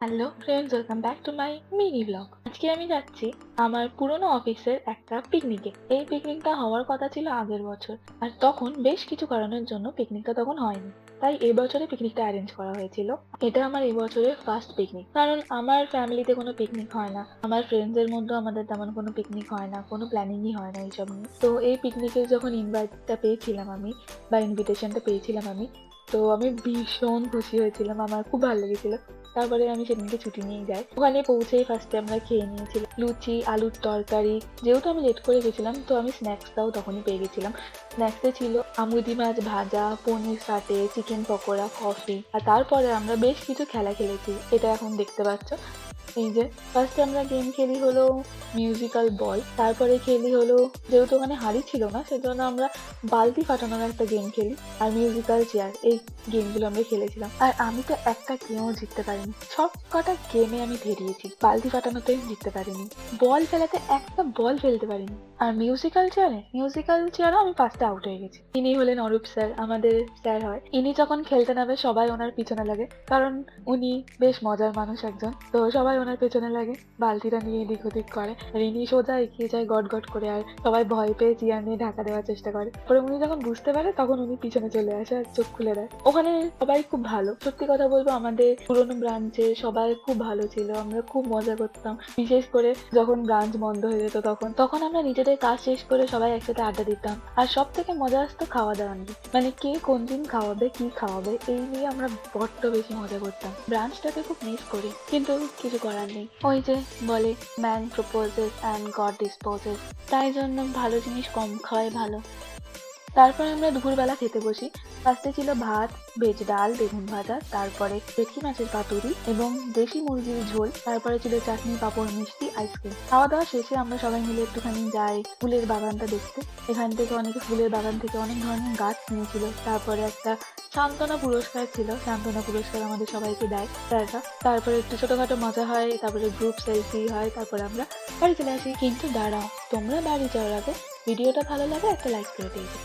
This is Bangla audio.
Hello friends, welcome back to my mini blog. আজকে আমি যাচ্ছি আমার পুরনো অফিসের একটা পিকনিকে। এই পিকনিকটা হওয়ার কথা ছিল আগের বছর, আর তখন বেশ কিছু কারণের জন্য পিকনিকটা তখন হয়নি। তাই এবছরে পিকনিকটা অ্যারেঞ্জ করা হয়েছিল। এটা আমার এবছরের ফার্স্ট পিকনিক, কারণ আমার ফ্যামিলিতে কোনো পিকনিক হয় না, আমার ফ্রেন্ডসদের মধ্যেও আমাদের তেমন কোনো পিকনিক হয় না, কোনো প্ল্যানিংই হয় না এইসব নিয়ে। তো এই পিকনিকের যখন ইনভাইটটা পেয়েছিলাম আমি, বা ইনভিটেশনটা পেয়েছিলাম আমি, তো আমি ভীষণ খুশি হয়েছিলাম, আমার খুব ভালো লেগেছিল। তারপরে আমি সেদিনকে ছুটি নিয়ে যাই। ওখানে পৌঁছেই ফার্স্টে আমরা খেয়ে নিয়েছিলাম লুচি, আলুর তরকারি। যেহেতু আমি লেট করে গেছিলাম, তো আমি স্ন্যাক্সটাও তখনই পেয়ে গেছিলাম। স্ন্যাক্সে ছিল আমুদি মাছ ভাজা, পনির সাটে, চিকেন পকোড়া, কফি। আর তারপরে আমরা বেশ কিছু খেলা খেলেছি, এটা এখন দেখতে পাচ্ছ। এই যে ফার্স্টে আমরা গেম খেলি হলো মিউজিক্যাল বল, তারপরে খেলি হলো, যেহেতু ওখানে হাঁড়ি ছিল না সেজন্য আমরা বালতি ফাটানোর একটা গেম খেলি, আর মিউজিক্যাল চেয়ার। এই গেমগুলো আমরা খেলেছিলাম, আর আমি তো একটা গেমও জিততে পারিনি। সব কটা গেমে আমি হেরিয়েছি, বালতি ফাটানোতে জিততে পারিনি, বল ফেলাতে একটা বল ফেলতে পারিনি, আর মিউজিক্যাল চেয়ারও আমি ফার্স্টে আউট হয়ে গেছি। ইনি হলেন অরূপ স্যার, আমাদের স্যার হয়। ইনি যখন খেলতে নামে সবাই ওনার পিছনে লাগে, কারণ উনি বেশ মজার মানুষ একজন। তো সবাই ওনার পেছনে লাগে, বালতিটা নিয়ে এদিক ওদিক করে, আর ইনি সোজা এগিয়ে যায় গট গট করে, আর সবাই ভয় পেয়ে চেয়ার নিয়ে ঢাকা দেওয়ার চেষ্টা করে। পরে উনি যখন বুঝতে পারে তখন উনি পিছনে চলে আসে আর চোখ খুলে দেয়। ওখানে সবাই খুব ভালো, সত্যি কথা বলবো আমাদের পুরোনো ব্রাঞ্চে সবাই খুব ভালো ছিল, আমরা খুব মজা করতাম। বিশেষ করে যখন ব্রাঞ্চ বন্ধ হয়ে যেত তখন তখন আমরা নিজেদের কাজ শেষ করে সবাই একসাথে আড্ডা দিতাম। আর সব থেকে মজা আসতো খাওয়া দাওয়া নিয়ে, মানে কে কোন দিন খাওয়াবে, কি খাওয়াবে, এই নিয়ে আমরা বড্ড বেশি মজা করতাম। ব্রাঞ্চটাকে খুব মিস করি, কিন্তু কিছু করার নেই। ওই যে বলে, man proposes and god disposes, তাই জন্য ভালো জিনিস কম খাওয়াই ভালো। তারপরে আমরা দুপুরবেলা খেতে বসি। ফার্স্টে ছিল ভাত, ভেজ ডাল, বেগুন ভাজা, তারপরে ভেটকি মাছের পাতুরি এবং দেশি মুরগির ঝোল, তারপরে ছিল চাটনি, পাঁপড়, মিষ্টি, আইসক্রিম। খাওয়া দাওয়া শেষে আমরা সবাই মিলে একটুখানি যাই ফুলের বাগানটা দেখতে। এখান থেকে অনেকে ফুলের বাগান থেকে অনেক ধরনের গাছ কিনেছিল। তারপরে একটা সান্ত্বনা পুরস্কার ছিল, সান্ত্বনা পুরস্কার আমাদের সবাইকে দেয় স্যাররা। তারপরে একটু ছোটখাটো মজা হয়, তারপরে গ্রুপ সেলফি হয়, তারপরে আমরা বাড়ি চলে আসি। কিন্তু দাঁড়াও, তোমরা বাড়ি যাওয়ার আগে ভিডিওটা ভালো লাগে একটা লাইক করে দিয়েছো।